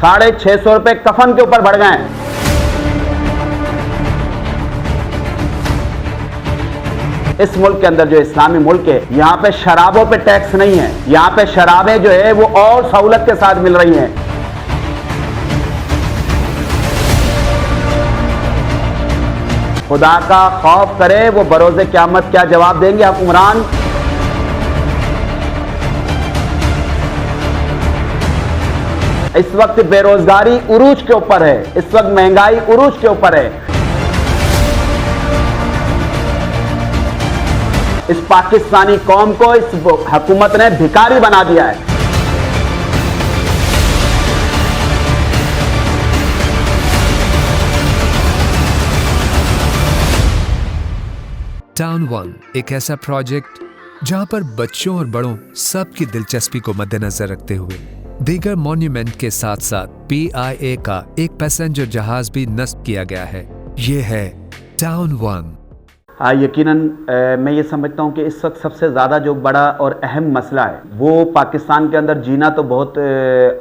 ₹650 कफन के ऊपर बढ़ गए हैं। इस मुल्क के अंदर जो इस्लामी मुल्क है, यहाँ पे शराबों पे टैक्स नहीं है, यहाँ पे शराबें जो है वो और सहूलत के साथ मिल रही हैं। खुदा का खौफ करे, वो बरोज़े क़यामत क्या जवाब देंगे हुक्मरान। इस वक्त बेरोजगारी उरूज के ऊपर है, इस वक्त महंगाई उरूज के ऊपर है। इस पाकिस्तानी कौम को इस हुकूमत ने भिखारी बना दिया है। टाउन वन एक ऐसा प्रोजेक्ट जहां पर बच्चों और बड़ों सबकी दिलचस्पी को मद्देनजर रखते हुए दीगर मॉन्यूमेंट के साथ साथ PIA का एक पैसेंजर जहाज भी नस्ब किया गया है। ये है टाउन वन। यकीनन मैं ये समझता हूँ कि इस वक्त सबसे ज़्यादा जो बड़ा और अहम मसला है वो पाकिस्तान के अंदर जीना तो बहुत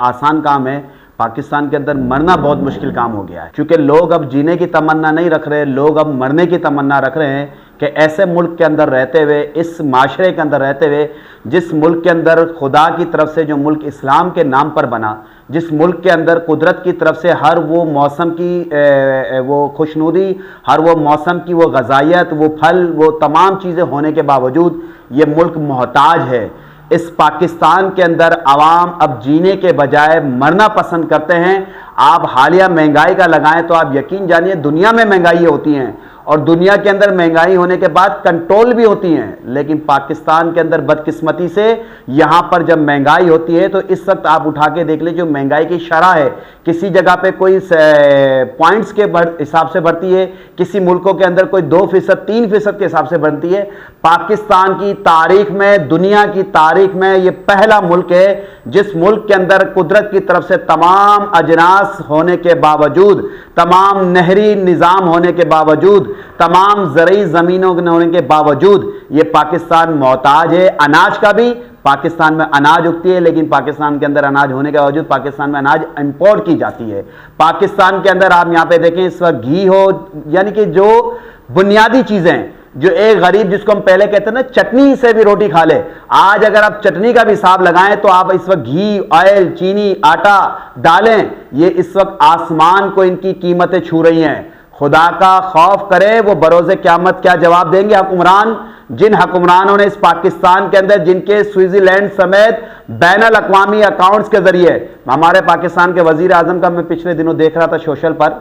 आसान काम है, पाकिस्तान के अंदर मरना बहुत मुश्किल काम हो गया है। क्योंकि लोग अब जीने की तमन्ना नहीं रख रहे, लोग अब मरने की तमन्ना रख रहे हैं कि ऐसे मुल्क के अंदर रहते हुए, इस माशरे के अंदर रहते हुए, जिस मुल्क के अंदर खुदा की तरफ से जो मुल्क इस्लाम के नाम पर बना, जिस मुल्क के अंदर कुदरत की तरफ से हर वो मौसम की वो खुशनुदी, हर वो मौसम की वो ग़ज़ाइयत, वो फल, वो तमाम चीज़ें होने के बावजूद ये मुल्क मोहताज है। इस पाकिस्तान के अंदर आवाम अब जीने के बजाय मरना पसंद करते हैं। आप हालिया महंगाई का लगाएं तो आप यकीन जानिए दुनिया में महंगाई होती हैं और दुनिया के अंदर महंगाई होने के बाद कंट्रोल भी होती हैं, लेकिन पाकिस्तान के अंदर बदकिस्मती से यहाँ पर जब महंगाई होती है तो इस वक्त आप उठा के देख लीजिए जो महंगाई की शरह है, किसी जगह पे कोई पॉइंट्स के हिसाब से बढ़ती है, किसी मुल्कों के अंदर कोई 2%, 3% के हिसाब से बढ़ती है। पाकिस्तान की तारीख में, दुनिया की तारीख में ये पहला मुल्क है जिस मुल्क के अंदर कुदरत की तरफ से तमाम अजनास होने के बावजूद, तमाम नहरी निज़ाम होने के बावजूद, तमाम ज़रई ज़मीनों के होने के बावजूद ये पाकिस्तान मोहताज है। अनाज का भी, पाकिस्तान में अनाज उगती है लेकिन पाकिस्तान के अंदर अनाज होने के बावजूद पाकिस्तान में अनाज इंपोर्ट की जाती है। पाकिस्तान के अंदर आप यहाँ पे देखें इस वक्त घी हो, यानी कि जो बुनियादी चीज़ें, जो एक गरीब जिसको हम पहले कहते हैं ना चटनी से भी रोटी खा ले, आज अगर आप चटनी का भी हिसाब लगाएं तो आप इस वक्त घी, ऑयल, चीनी, आटा, दालें, ये इस वक्त आसमान को इनकी कीमतें छू रही हैं। खुदा का खौफ करे, वो बरोज़े क़यामत क्या जवाब देंगे हुक्मरान। जिन हुक्मरानों ने इस पाकिस्तान के अंदर, जिनके स्विट्ज़रलैंड समेत बैनुल अक़वामी अकाउंट्स के जरिए, हमारे पाकिस्तान के वज़ीर आज़म का मैं पिछले दिनों देख रहा था सोशल पर,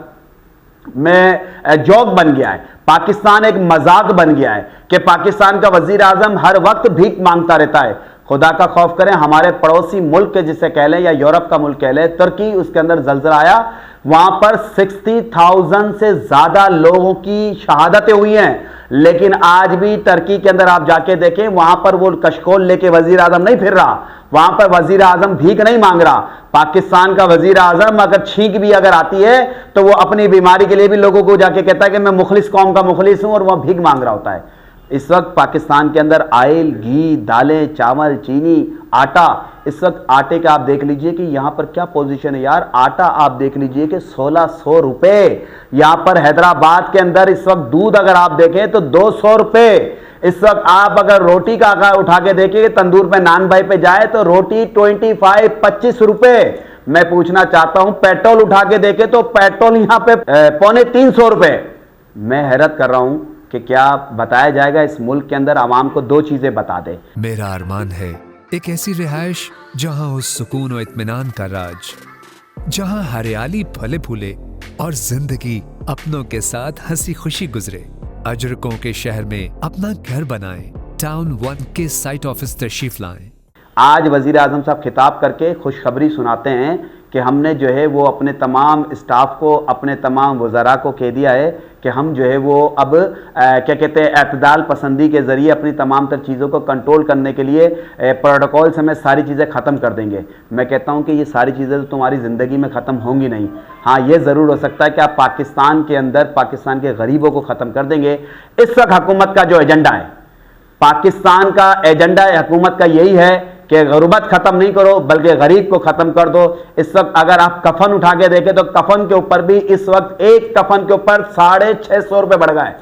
मैं जोक बन गया है, पाकिस्तान एक मजाक बन गया है कि पाकिस्तान का वज़ीर आज़म हर वक्त भीख मांगता रहता है। खुदा का खौफ करें, हमारे पड़ोसी मुल्क के जिसे कह लें या यूरोप का मुल्क कह लें, तुर्की, उसके अंदर ज़लज़ला आया, वहां पर 60,000 से ज़्यादा लोगों की शहादतें हुई हैं, लेकिन आज भी तुर्की के अंदर आप जाके देखें, वहां पर वो कशकोल लेके वज़ीर आज़म नहीं फिर रहा, वहां पर वज़ीर आज़म भीख नहीं मांग रहा। पाकिस्तान का वज़ीर आज़म अगर छींक भी अगर आती है तो वो अपनी बीमारी के लिए भी लोगों को जाके कहता है कि मैं मुखलिस कौम का मुखलिस हूं, और वह भीख मांग रहा होता है। इस वक्त पाकिस्तान के अंदर ऑयल, घी, दालें, चावल, चीनी, आटा, इस वक्त आटे का आप देख लीजिए कि यहाँ पर क्या पोजीशन है यार। आटा आप देख लीजिए कि 1600 रुपए, यहाँ पर हैदराबाद के अंदर इस वक्त दूध अगर आप देखें तो 200 रुपए। इस वक्त आप अगर रोटी का आकार उठा के देखिए, तंदूर पे, नान भाई पे जाए तो रोटी 25 रुपए। मैं पूछना चाहता हूं, पेट्रोल उठा के देखे तो पेट्रोल यहाँ पे 350 रुपए। मैं हैरत कर रहा हूं कि क्या बताया जाएगा इस मुल्क के अंदर आवाम को दो चीजें बता दे। मेरा अरमान है एक ऐसी रिहाइश जहां हो सुकून और इत्मीनान का राज, जहां हरियाली फले फूले और जिंदगी अपनों के साथ हंसी खुशी गुजरे। अजरकों के शहर में अपना घर बनाएं, टाउन वन के साइट ऑफिस तशरीफ लाएं। आज वज़ीर आज़म साहब खिताब करके खुशखबरी सुनाते हैं कि हमने जो है वो अपने तमाम स्टाफ को, अपने तमाम वज़रा को कह दिया है कि हम जो है वो अब क्या कहते हैं एतदाल पसंदी के ज़रिए अपनी तमाम तर चीज़ों को कंट्रोल करने के लिए प्रोटोकॉल समेत सारी चीज़ें ख़त्म कर देंगे। मैं कहता हूँ कि ये सारी चीज़ें तो तुम्हारी ज़िंदगी में ख़त्म होंगी नहीं। हाँ, ये ज़रूर हो सकता है कि आप पाकिस्तान के अंदर पाकिस्तान के गरीबों को ख़त्म कर देंगे। इस वक्त हुकूमत का जो एजेंडा है, पाकिस्तान का एजेंडा हुकूमत का यही है कि गुर्बत खत्म नहीं करो बल्कि गरीब को खत्म कर दो। इस वक्त अगर आप कफन उठा के देखें तो कफन के ऊपर भी इस वक्त एक कफन के ऊपर 650 रुपए बढ़ गए,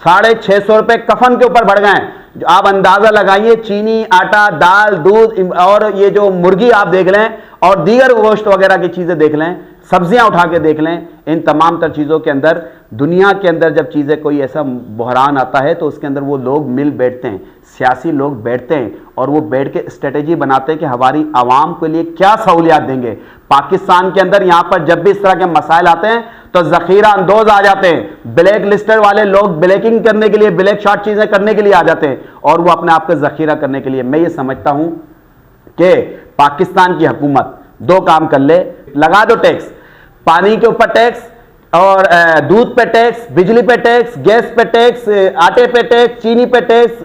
650 रुपए कफन के ऊपर बढ़ गए। जो आप अंदाजा लगाइए, चीनी, आटा, दाल, दूध और ये जो मुर्गी आप देख लें और दीगर गोश्त वगैरह की चीजें देख लें, सब्जियां उठा के देख लें, इन तमाम तर चीज़ों के अंदर दुनिया के अंदर जब चीज़ें कोई ऐसा बहरान आता है तो उसके अंदर वो लोग मिल बैठते हैं, सियासी लोग बैठते हैं और वो बैठ के स्ट्रेटेजी बनाते हैं कि हमारी आवाम के लिए क्या सहूलियात देंगे। पाकिस्तान के अंदर यहाँ पर जब भी इस तरह के मसाइल आते हैं तो जखीरा अंदोज आ जाते हैं, ब्लैक लिस्टेड वाले लोग ब्लैकिंग करने के लिए, ब्लैक शॉर्ट चीज़ें करने के लिए आ जाते हैं और वो अपने आप को जखीरा करने के लिए। मैं ये समझता हूँ कि पाकिस्तान की हुकूमत दो काम कर ले, लगा दो टैक्स, पानी के ऊपर टैक्स और दूध पे टैक्स, बिजली पे टैक्स, गैस पे टैक्स, आटे पे टैक्स, चीनी पे टैक्स,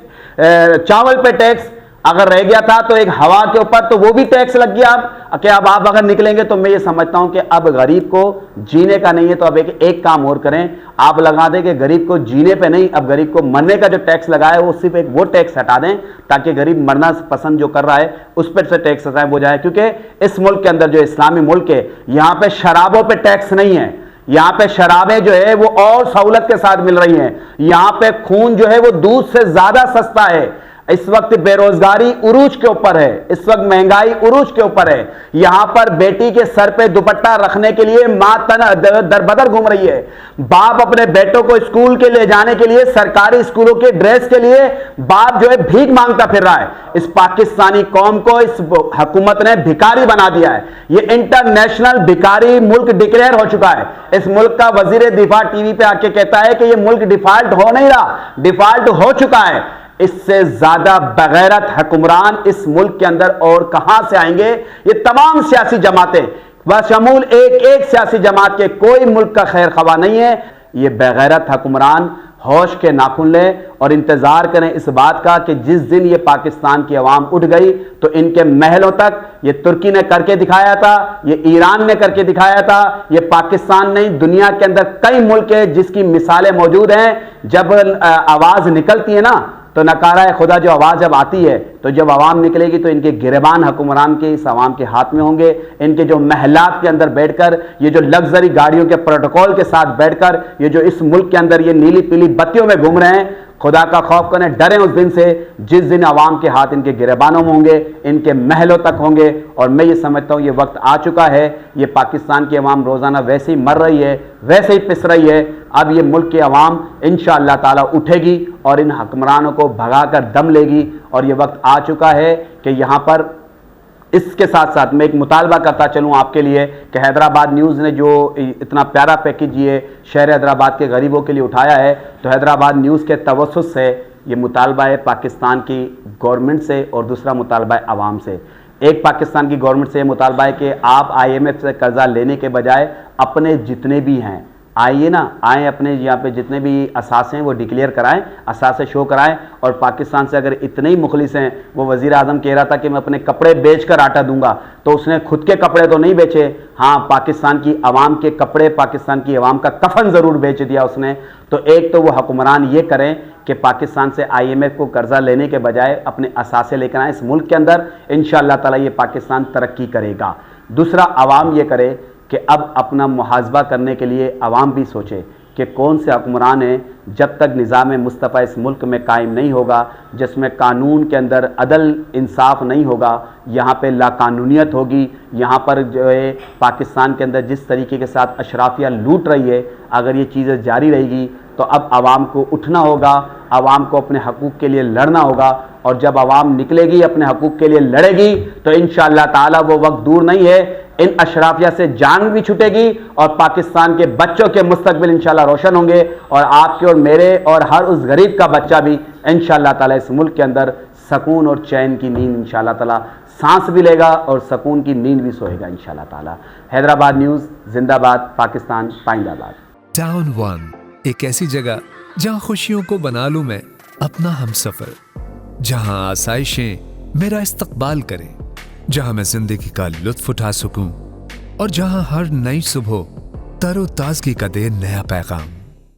चावल पे टैक्स। अगर रह गया था तो एक हवा के ऊपर तो वो भी टैक्स लग गया। अब क्या अब आप अगर निकलेंगे तो मैं ये समझता हूं कि अब गरीब को जीने का नहीं है तो अब एक काम और करें, आप लगा दें कि गरीब को जीने पे नहीं, अब गरीब को मरने का जो टैक्स लगा है वो सिर्फ एक वो टैक्स हटा दें ताकि गरीब मरना पसंद जो कर रहा है उस पर से टैक्स हटाए हो जाए। क्योंकि इस मुल्क के अंदर जो इस्लामी मुल्क है यहां पर शराबों पर टैक्स नहीं है, यहां पे शराबें जो है वो और सहूलत के साथ मिल रही हैं, यहां पे खून जो है वो दूध से ज्यादा सस्ता है। इस वक्त बेरोजगारी उरूज के ऊपर है, इस वक्त महंगाई उरूज के ऊपर है। यहां पर बेटी के सर पे दुपट्टा रखने के लिए मां दरबदर घूम रही है, बाप अपने बेटों को स्कूल के ले जाने के लिए, सरकारी स्कूलों के ड्रेस के लिए बाप जो है भीख मांगता फिर रहा है। इस पाकिस्तानी कौम को इस हुकूमत ने भिखारी बना दिया है, ये इंटरनेशनल भिखारी मुल्क डिक्लेयर हो चुका है। इस मुल्क का वजीर दिफा टीवी पे आके कहता है कि ये मुल्क डिफॉल्ट हो नहीं रहा, डिफॉल्ट हो चुका है। इससे ज्यादा बगैरत हुक्मरान इस मुल्क के अंदर और कहां से आएंगे। ये तमाम सियासी जमातें बशमूल एक एक सियासी जमात के कोई मुल्क का खैर खवा नहीं है। ये बेगैरत हुक्मरान होश के नाखून लें और इंतजार करें इस बात का कि जिस दिन ये पाकिस्तान की आवाम उठ गई तो इनके महलों तक, ये तुर्की ने करके दिखाया था, ये ईरान ने करके दिखाया था, ये पाकिस्तान नहीं दुनिया के अंदर कई मुल्क है जिसकी मिसालें मौजूद हैं। जब आवाज निकलती है ना तो नकारा खुदा जो आवाज़ जब आती है तो जब आवाम निकलेगी तो इनके गिरबान हुक्मरान के इस आवाम के हाथ में होंगे। इनके जो महलात के अंदर बैठकर, ये जो लग्जरी गाड़ियों के प्रोटोकॉल के साथ बैठकर ये जो इस मुल्क के अंदर ये नीली पीली बत्तियों में घूम रहे हैं, खुदा का खौफ करें, डरें उस दिन से जिस दिन आवाम के हाथ इनके गिरबानों में होंगे, इनके महलों तक होंगे। और मैं ये समझता हूँ ये वक्त आ चुका है, ये पाकिस्तान की आवाम रोज़ाना वैसे ही मर रही है, वैसे ही पिस रही है। अब ये मुल्क की आवाम इंशाअल्लाह ताला उठेगी और इन हुक्मरानों को भगाकर दम लेगी। और ये वक्त आ चुका है कि यहाँ पर इसके साथ साथ मैं एक मुतालबा करता चलूँ आपके लिए कि हैदराबाद न्यूज़ ने जो इतना प्यारा पैकेज ये शहर हैदराबाद के गरीबों के लिए उठाया है, तो हैदराबाद न्यूज़ के तवस्सुत से ये मुतालबा है पाकिस्तान की गवर्नमेंट से और दूसरा मुतालबा है आवाम से। एक पाकिस्तान की गवर्नमेंट से ये मुतालबा है कि आप IMF से कर्जा लेने के बजाय अपने जितने भी हैं आइए ना, आए अपने यहाँ पे जितने भी असासे हैं वो डिक्लेयर कराएं, असासे शो कराएं। और पाकिस्तान से अगर इतने ही मुखलिस हैं, वो वज़ीर आज़म कह रहा था कि मैं अपने कपड़े बेचकर आटा दूंगा, तो उसने खुद के कपड़े तो नहीं बेचे, हाँ पाकिस्तान की आवाम के कपड़े, पाकिस्तान की आवाम का कफन ज़रूर बेच दिया उसने। तो एक तो वो हुक्मरान ये करें कि पाकिस्तान से IMF को कर्जा लेने के बजाय अपने असासे लेकर आए इस मुल्क के अंदर, इंशाअल्लाह ताला ये पाकिस्तान तरक्की करेगा। दूसरा, आवाम ये करे कि अब अपना मुहासबा करने के लिए आवाम भी सोचे कि कौन से हुक्मरान हैं। जब तक निज़ाम मुस्तफ़ा इस मुल्क में कायम नहीं होगा, जिसमें कानून के अंदर अदल इंसाफ नहीं होगा, यहाँ पे लाकानूनियत होगी, यहाँ पर जो है पाकिस्तान के अंदर जिस तरीके के साथ अशराफिया लूट रही है, अगर ये चीज़ें जारी रहेगी तो अब आवाम को उठना होगा, आवाम को अपने हकूक़ के लिए लड़ना होगा। और जब आवाम निकलेगी अपने हकूक़ के लिए लड़ेगी तो इंशाअल्लाह ताला वो वक्त दूर नहीं है, इन अशराफिया से जान भी छूटेगी और पाकिस्तान के बच्चों के मुस्तकबिल इंशाअल्लाह रोशन होंगे। और आपके और मेरे और हर उस गरीब का बच्चा भी इंशाअल्लाह ताला इस मुल्क के अंदर सकून और चैन की नींद इंशाअल्लाह ताला सांस भी लेगा और सकून की नींद भी सोएगा इंशाअल्लाह ताला। हैदराबाद न्यूज़ जिंदाबाद, पाकिस्तान पाइंदाबाद। टाउन 1 एक ऐसी जगह जहां खुशियों को बना लूं मैं अपना हमसफर, जहां आसाइशें मेरा इस्तकबाल करें, जहां मैं जिंदगी का लुत्फ उठा सकूं और जहां हर नई सुबह तरोताजगी का दे नया पैगाम।